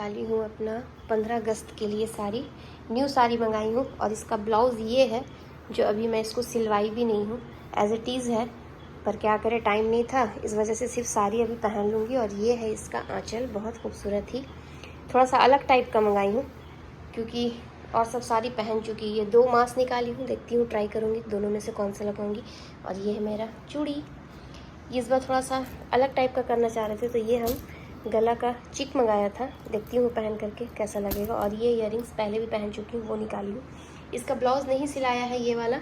निकाली हूँ अपना 15 अगस्त के लिए साड़ी, न्यू साड़ी मंगाई हूँ। और इसका ब्लाउज़ ये है जो अभी मैं इसको सिलवाई भी नहीं हूँ, एज इट इज़ है, पर क्या करें टाइम नहीं था, इस वजह से सिर्फ साड़ी अभी पहन लूँगी। और ये है इसका आँचल, बहुत खूबसूरत ही, थोड़ा सा अलग टाइप का मंगाई हूँ क्योंकि और सब साड़ी पहन चुकी। ये 2 मास्क निकाली हूँ, देखती हूँ ट्राई करूँगी दोनों में से कौन सा लगाऊँगी। और ये है मेरा चूड़ी, ये इस बार थोड़ा सा अलग टाइप का करना चाह रहे थे, तो ये हम गला का चिक मंगाया था, देखती हूँ पहन करके कैसा लगेगा। और ये इयररिंग्स पहले भी पहन चुकी हूँ, वो निकाली हूँ। इसका ब्लाउज़ नहीं सिलाया है ये वाला,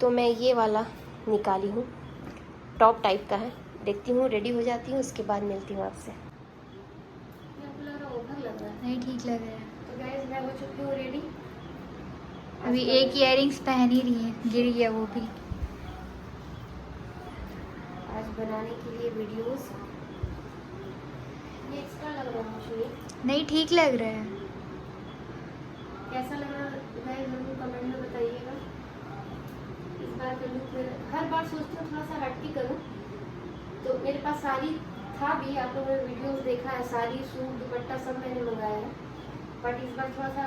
तो मैं ये वाला निकाली हूँ, टॉप टाइप का है। देखती हूँ, रेडी हो जाती हूँ, उसके बाद मिलती हूँ आपसे। नहीं ठीक लग रहा है। तो गाइस मैं हो चुकी हूँ रेडी। अभी एक इयररिंग्स पहन ही रही है, गिर गया वो भी। आज बनाने के लिए वीडियोस, ये एक्स्ट्रा लग रहा है मुझे, नहीं ठीक लग रहा है। कैसा लग रहा है गाइस जरूर कमेंट में बताइएगा। इस बार का लुक हर बार सोचती हूँ थोड़ा सा हटके करूँ, तो मेरे पास साड़ी था भी, आप लोगों ने वीडियोस देखा है, साड़ी सूट दुपट्टा सब मैंने मंगाया है, बट इस बार थोड़ा सा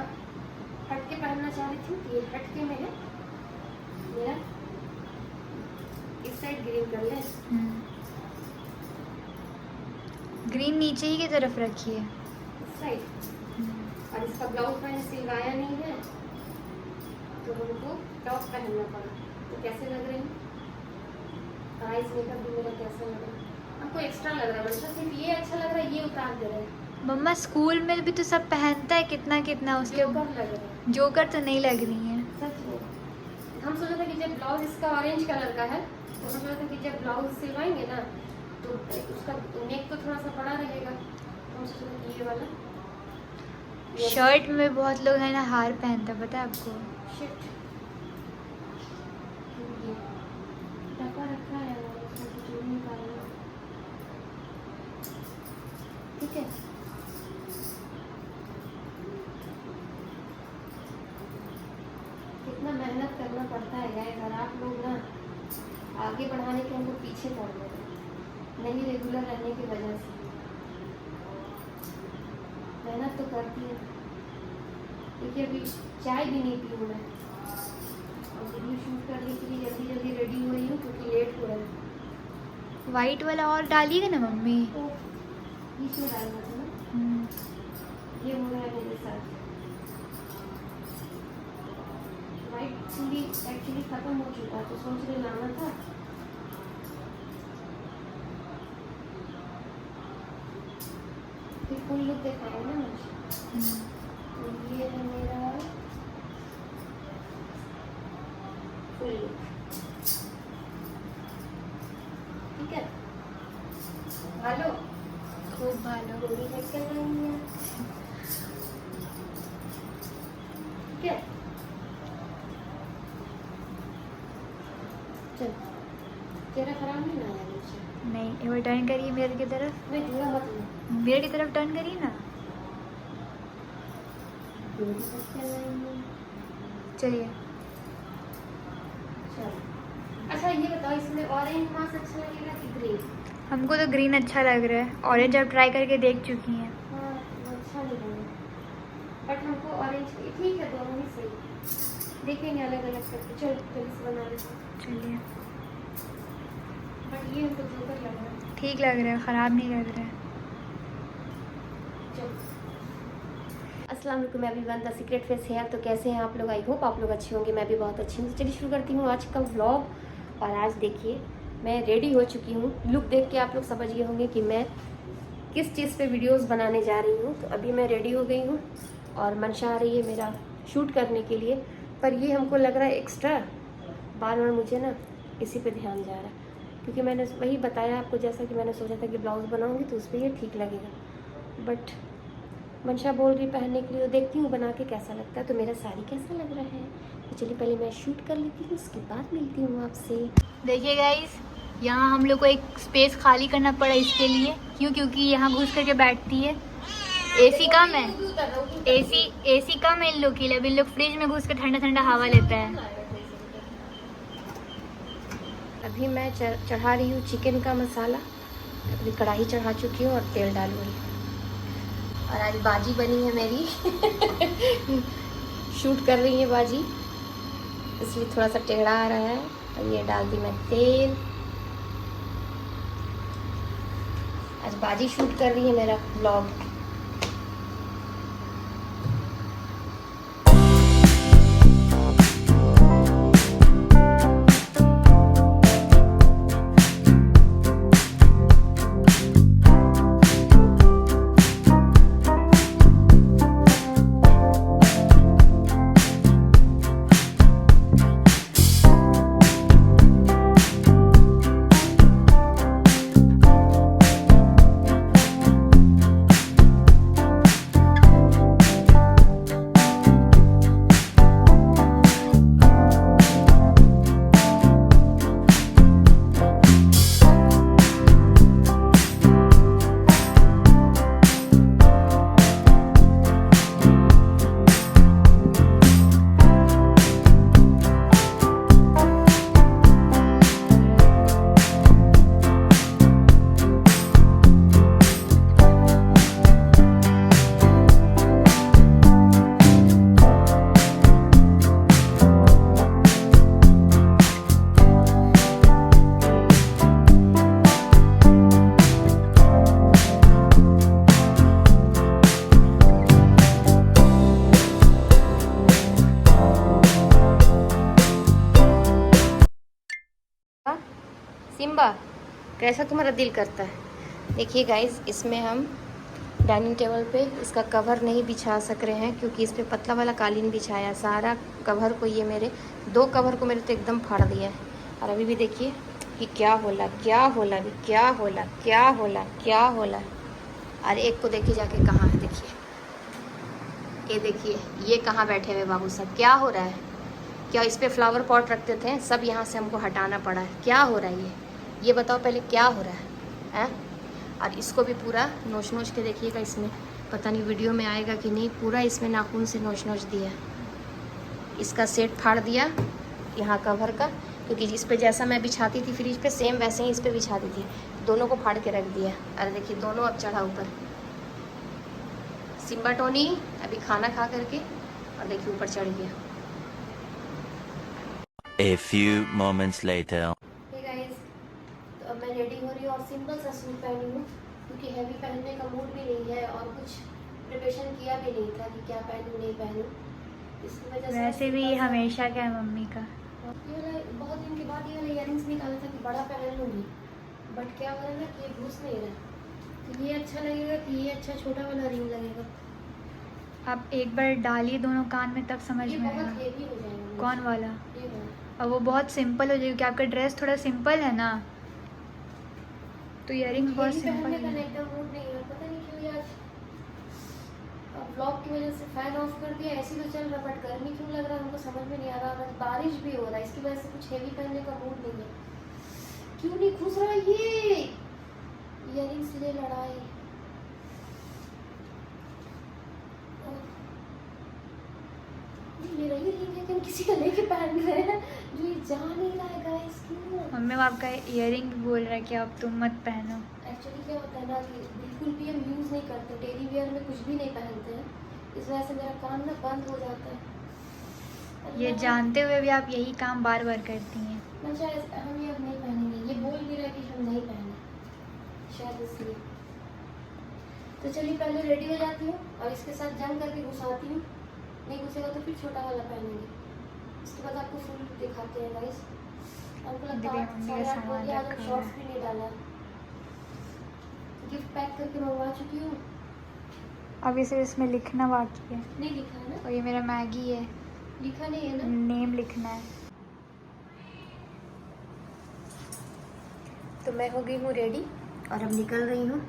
हटके पहनना चाह रही थी। ये हटके में है मेरा, इस साइड ग्रीन कर ले, ग्रीन नीचे ही की तरफ रखी है इस साइड। और इसका ब्लाउज मैंने सिलवाया नहीं है, तो हमको टॉप पहनना पड़ा। तो कैसे लग रही है आइस मेकअप भी मेरा, कैसा लग रहा है आपको? एक्स्ट्रा लग रहा है, मतलब सिर्फ ये अच्छा लग रहा है, ये उतार दे रहे हैं। मम्मा स्कूल में भी तो सब पहनता है कितना कितना, उसके जोकर लग रहा है। जोकर तो नहीं लग रही है सच में हम सोचा था कि जब ब्लाउज इसका ऑरेंज कलर का है, तो हम सोचा था कि जब ब्लाउज सिलवाएंगे ना, तो उसका नेक तो थोड़ा सा बड़ा रहेगा, तो हम सोचा था कि ये वाला। शर्ट में बहुत लोग है ना हार पहनता, पता है आपको? शिट, ये टका रखा है और उसमें कुछ भी निकालना, ठीक है। कितना मेहनत करना पड़ता है गाइस, और आप लोग ना आगे बढ़ाने के हमको पीछे पड़ रहे हैं, नहीं रेगुलर रहने की वजह से। मेहनत तो करती है, देखिए अभी चाय भी नहीं पी हूँ मैं, और वीडियो शूट करने के लिए जल्दी जल्दी रेडी हो रही हूँ क्योंकि लेट हो रहा है। वाइट वाला और डालिएगा ना मम्मी। तो बीच में डालना था ना, ये हो रहा है मेरे साथ। वाइट चिली एक्चुअली खत्म हो चुका, तो सोच रहे लाना था, फिर फुल लुक दिखाएंगे ना मुझे। तो ये है मेरा फुल लुक, ठीक है। हेलो, खूब भालो। पूरी हेड कर रही है, ठीक है। चल, चेहरा खराब नहीं ना है मुझे। नहीं एक बार टर्न करिए मेरे की तरफ, मैं धुआं मत लूँ, मेरे की तरफ टर्न करिए ना। पूरी हेड कर रही है। चलिए। चल, अच्छा ये बताओ, इसमें ऑरेंज मास्क अच्छा लगेगा कि ग्रीन? हमको तो ग्रीन अच्छा लग रहा है, ऑरेंज आप ट्राई करके देख चुकी हैं। हाँ वो अच्छा नहीं लगा, बट हमको ऑरेंज ठीक है, दोनों ही सही, देखेंगे अलग अलग करके। चलो जल्दी से बना लेते हैं। चलिए। बट ये हमको जोकर लग रहा है। ठीक लग रहा है, ख़राब नहीं लग रहा है। अस्सलाम वालेकुम everyone, the secret face hair. तो कैसे हैं आप लोग? आई होप आप लोग अच्छे होंगे, मैं भी बहुत अच्छी हूँ। तो चलिए शुरू करती हूँ आज का व्लॉग। और आज देखिए मैं रेडी हो चुकी हूँ, लुक देख के आप लोग समझ गए होंगे कि मैं किस चीज़ पे वीडियोस बनाने जा रही हूँ। तो अभी मैं रेडी हो गई हूँ और मंशा आ रही है मेरा शूट करने के लिए, पर ये हमको लग रहा है एक्स्ट्रा, बार बार मुझे ना इसी पे ध्यान जा रहा है, क्योंकि मैंने वही बताया आपको, जैसा कि मैंने सोचा था कि ब्लाउज़ बनाऊँगी तो उस पर ये ठीक लगेगा, बट मंशा बोल रही पहनने के लिए, तो देखती हूँ बना के कैसा लगता है। तो मेरा साड़ी कैसा लग रहा है, तो चलिए पहले मैं शूट कर लेती हूँ, उसके बाद मिलती हूँ आपसे। देखिए गाइस, यहाँ हम लोग को एक स्पेस खाली करना पड़ा इसके लिए, क्यों? क्योंकि यहाँ घुस करके बैठती है। एसी कम है, एसी कम है इन लोग के लिए। अभी इन लोग फ्रिज में घुस कर ठंडा ठंडा हवा लेता है। अभी मैं चढ़ा रही हूँ चिकन का मसाला, अभी कढ़ाई चढ़ा चुकी हूँ और तेल डालूँगी। और आज बाजी बनी है मेरी शूट कर रही है बाजी, इसलिए थोड़ा सा टेढ़ा आ रहा है। और ये डाल दी मैं तेल। आज बाजी शूट कर रही है मेरा व्लॉग। सिम्बा, कैसा तुम्हारा दिल करता है? देखिए गाइस, इसमें हम डाइनिंग टेबल पे इसका कवर नहीं बिछा सक रहे हैं क्योंकि इस पे पतला वाला कालीन बिछाया। सारा कवर को ये मेरे 2 कवर को मेरे तो एकदम फाड़ दिया है। और अभी भी देखिए कि क्या होला, क्या होला, अभी क्या होला, क्या होला, क्या होला। और एक को देखिए जाके कहाँ है, देखिए ये देखिए ये कहाँ बैठे हुए बाबू साहब। क्या हो रहा है? क्या इस पे फ्लावर पॉट रखते थे, सब यहाँ से हमको हटाना पड़ा है। क्या हो रहा है ये बताओ पहले, क्या हो रहा है? और इसको भी पूरा नोच नोच के देखिएगा। इसमें पता नहीं वीडियो में आएगा कि नहीं, पूरा इसमें नाखून से नोच नोच दिया। इसका सेट फाड़ दिया यहाँ कवर का, क्योंकि जिस पे जैसा मैं बिछाती थी फ्रिज पे सेम वैसे ही इस पे बिछाती थी। दोनों को फाड़ के रख दिया। अरे देखिए दोनों अब चढ़ा ऊपर। सिम्बा टोनी अभी खाना खा करके और देखिए ऊपर चढ़ गया। A few moments later. Hey guys, तो अब मैं रेडी हो रही हूँ और सिंपल सा सूट पहनी हूँ क्योंकि हैवी पहनने का मूड भी नहीं है और कुछ प्रिपरेशन किया भी नहीं था कि क्या पहनूँ नहीं पहनूँ। इसकी वजह से वैसे भी हमेशा क्या है मम्मी का। ये वाला बहुत दिन के बाद ये वाला इयररिंग्स निकाला था कि बड़ा पहन लूँगी, बट क्या हो रहा है ना कि ये घुस नहीं रहा। तो ये अच्छा लगेगा कि ये अच्छा छोटा वाला रिंग लगेगा। आप एक बार डालिए दोनों कान में तब समझ ये में बहुत आएगा। हेवी हो जाएगा। कौन वाला? ये वाला। और वो बहुत सिंपल हो जाएगी क्योंकि आपका ड्रेस थोड़ा सिंपल है ना, तो इयरिंग्स बहुत सिंपल पहनने का है। एकदम मूड नहीं है, पता नहीं क्यों यार। व्लॉग की वजह से फैन ऑफ कर दिया, ऐसे तो चल रहा, बट गर्मी क्यों लग रहा है हमको समझ में नहीं आ रहा। और बारिश भी हो रहा है, इसकी वजह से कुछ हेवी पहनने का मूड नहीं है। क्यों नहीं खुश रहा ये इयरिंग्स ले लड़ाई। मेरा ही रिंग है कि हम किसी का लेके पहन रहे हैं जो ये जा नहीं रहा है गाइस। क्यों? मम्मी वो आपका इयरिंग बोल रहा है कि अब तुम मत पहनो। एक्चुअली क्या होता है ना कि बिल्कुल भी हम यूज़ नहीं करते, डेली वेयर में कुछ भी नहीं पहनते हैं, इस वजह से मेरा काम ना बंद हो जाता है। ये जानते हुए भी आप यही काम बार बार करती हैं। मैं शायद हम ये अब नहीं पहनेंगे, ये बोल भी रहा है कि हम नहीं पहने, शायद इसलिए। तो चलिए पहले रेडी हो जाती हूँ और इसके साथ जम करके घुसाती हूँ। नहीं घुसेगा तो फिर छोटा वाला पहनेंगे, उसके बाद आपको फुल दिखाते हैं गाइस। हमको लगता है 8:30 बजे आज हम शॉर्ट्स भी नहीं डाला। गिफ्ट पैक करके मंगवा चुकी हूँ, अभी सिर्फ इसमें लिखना बाकी है। नहीं लिखा है ना? और ये मेरा मैगी है, लिखा नहीं है ना? नेम लिखना है। तो मैं हो गई हूँ रेडी और अब निकल रही हूँ।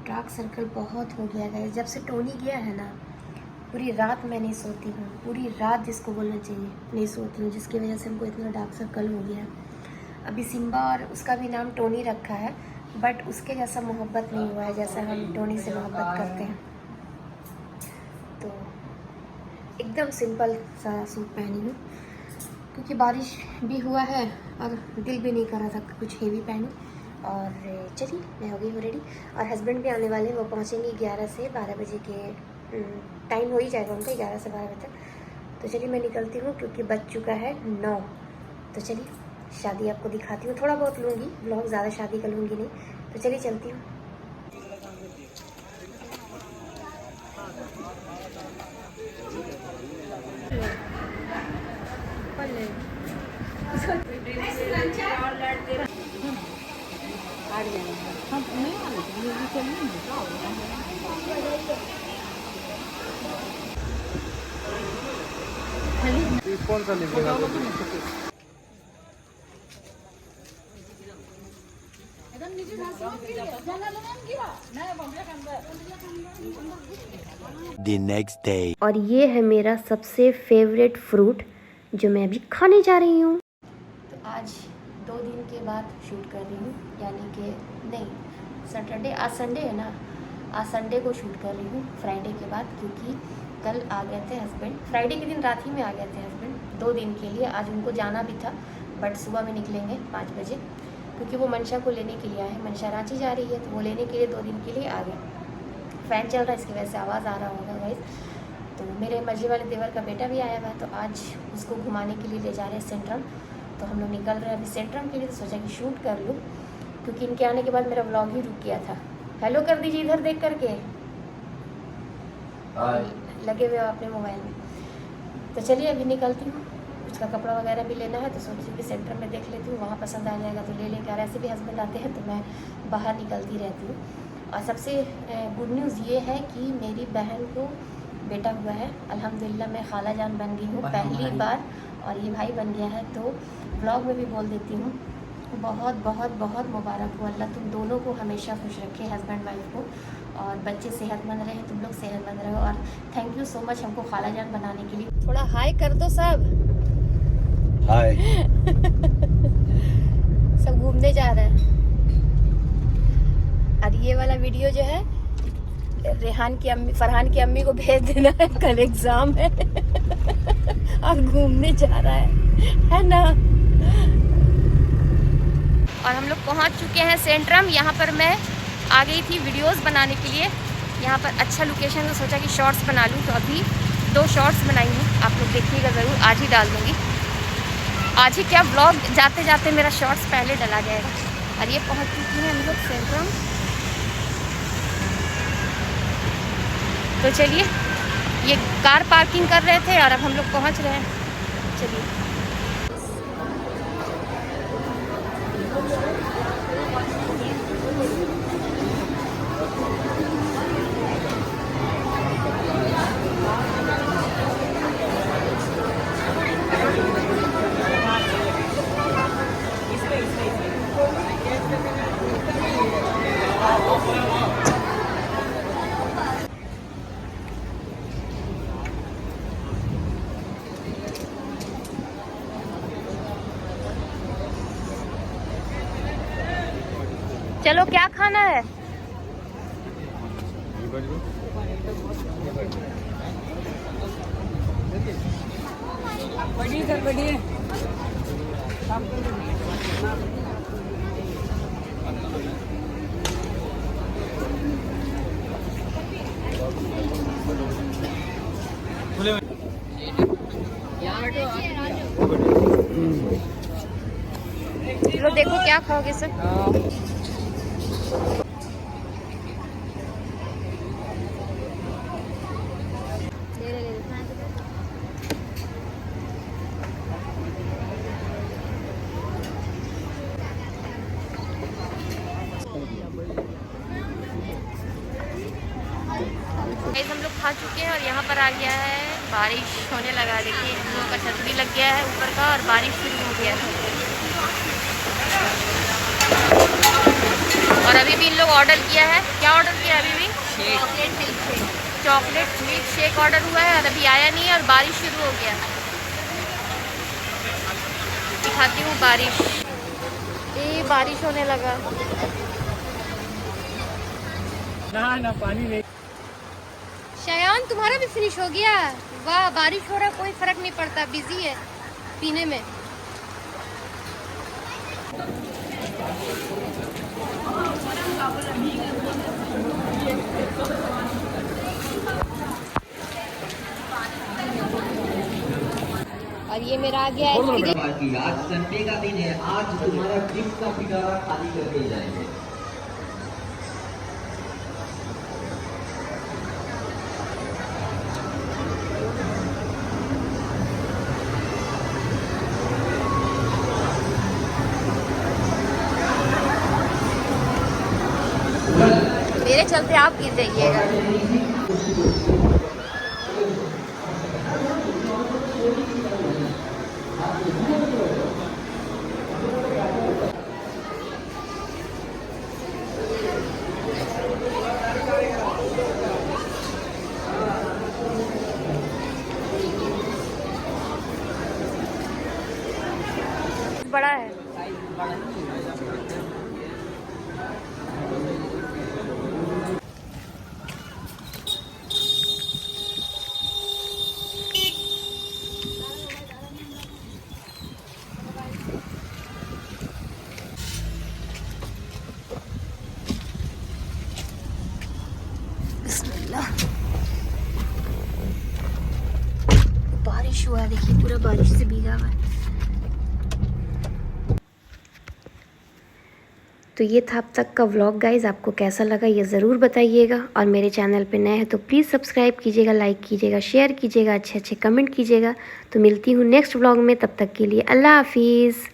डार्क सर्कल बहुत हो गया है जब से टोनी गया है ना। पूरी रात मैं नहीं सोती हूँ, पूरी रात जिसको बोलना चाहिए नहीं सोती हूँ, जिसकी वजह से हमको इतना डार्क सर्कल हो गया है। अभी सिम्बा और उसका भी नाम टोनी रखा है, बट उसके जैसा मोहब्बत नहीं हुआ है जैसा हम टोनी से मोहब्बत करते हैं। तो एकदम सिंपल सा सूट पहनी हूँ क्योंकि बारिश भी हुआ है और दिल भी नहीं कर रहा था कुछ हेवी पहनूँ। और चलिए मैं हो गई हूँ रेडी। और हस्बैंड भी आने वाले हैं, वो पहुँचेंगे 11 से 12 बजे के टाइम हो ही जाएगा उनका, 11 से 12 बजे तक। तो चलिए मैं निकलती हूँ क्योंकि बज चुका है 9। तो चलिए शादी आपको दिखाती हूँ, थोड़ा बहुत लूँगी ब्लॉग, ज़्यादा शादी का लूँगी नहीं। तो चलिए चलती हूँ। कौन सा निकलेगा? The next day. और ये है मेरा सबसे फेवरेट फ्रूट जो मैं अभी खाने जा रही हूँ। तो आज 2 दिन के बाद शूट कर रही हूँ, यानी कि नहीं सैटरडे, आज संडे है ना, आज संडे को शूट कर रही हूँ फ्राइडे के बाद, क्योंकि कल आ गए थे हस्बैंड, फ्राइडे के दिन रात ही में आ गए थे हस्बैंड 2 दिन के लिए। आज उनको जाना भी था बट सुबह में निकलेंगे 5 बजे, क्योंकि वो मंशा को लेने के लिए आए हैं। मंशा रांची जा रही है तो वो लेने के लिए 2 दिन के लिए आ गए। फ़ैन चल रहा है, इसकी वजह से आवाज़ आ रहा होगा गाइस। तो मेरे मर्जी वाले देवर का बेटा भी आया हुआ है, तो आज उसको घुमाने के लिए ले जा रहे हैं सेंट्रम। तो हम लोग निकल रहे हैं अभी सेंट्रम के लिए। तो सोचा कि शूट कर लूँ, क्योंकि इनके आने के बाद मेरा व्लॉग ही रुक गया था। हेलो कर दीजिए इधर देख करके, लगे हुए हो अपने मोबाइल में। तो चलिए अभी निकलती हूँ, उसका कपड़ा वगैरह भी लेना है, तो सोची कि सेंटर में देख लेती हूँ, वहाँ पसंद आ जाएगा तो ले लेंगे। और ऐसे भी हस्बैंड आते हैं तो मैं बाहर निकलती रहती हूँ। और सबसे गुड न्यूज़ ये है कि मेरी बहन को बेटा हुआ है, अल्हम्दुलिल्लाह। मैं खाला जान बन गई हूँ पहली बार, और ये भाई बन गया है। तो व्लॉग में भी बोल देती हूँ, बहुत बहुत बहुत मुबारक हो। अल्लाह तुम दोनों को हमेशा खुश रखे, हस्बैंड वाइफ को, और बच्चे सेहतमंद रहे, तुम लोग सेहतमंद रहो। और थैंक यू सो मच हमको खाला जान बनाने के लिए। थोड़ा हाय कर दो सब। Hi. सब घूमने जा रहे हैं। और ये वाला वीडियो जो है रेहान की अम्मी, फरहान की अम्मी को भेज देना है, कल एग्जाम है और घूमने जा रहा है ना। और हम लोग पहुंच चुके हैं सेंट्रम। यहाँ पर मैं आ गई थी वीडियोस बनाने के लिए। यहाँ पर अच्छा लोकेशन, तो सोचा कि शॉर्ट्स बना लूँ। तो अभी 2 शॉर्ट्स बनाई हूँ, आप लोग देखिएगा ज़रूर, आज ही डाल दूँगी। आज ही क्या, ब्लॉग जाते जाते मेरा शॉर्ट्स पहले डला जाएगा। और ये पहुँच चुकी हैं हम लोग सेंट्रम। तो चलिए, ये कार पार्किंग कर रहे थे और अब हम लोग पहुँच रहे हैं। चलिए चलो, क्या खाना है? चलो देखो क्या खाओगे सर। हम लोग खा चुके हैं और यहाँ पर आ गया है, बारिश होने लगा। देखिए इन लोगों का छतरी लग गया है ऊपर का और बारिश शुरू हो गया है। और अभी भी इन लोग ऑर्डर किया है, क्या ऑर्डर किया है? अभी भी चॉकलेट मिल्क शेक ऑर्डर हुआ है और अभी आया नहीं है और बारिश शुरू हो गया। दिखाती हूँ बारिश, ये बारिश होने लगा ना पानी नहीं। शयान तुम्हारा भी फिनिश हो गया? वाह, बारिश हो रहा है, कोई फर्क नहीं पड़ता, बिजी है पीने में। ये मेरा आ गया आइसक्रीम। पार्टी आज संडे का दिन है, आज तुम्हारा गिफ्ट का पिटारा खाली करके जाएंगे। मेरे चलते आप गिर जाइएगा। बड़ा है। बिस्मिल्लाह। बारिश हुआ है, देखिए पूरा बारिश से भीगा हुआ है। तो ये था अब तक का व्लॉग गाइज़, आपको कैसा लगा ये ज़रूर बताइएगा। और मेरे चैनल पे नए हैं तो प्लीज़ सब्सक्राइब कीजिएगा, लाइक कीजिएगा, शेयर कीजिएगा, अच्छे अच्छे कमेंट कीजिएगा। तो मिलती हूँ नेक्स्ट व्लॉग में, तब तक के लिए अल्लाह हाफिज़।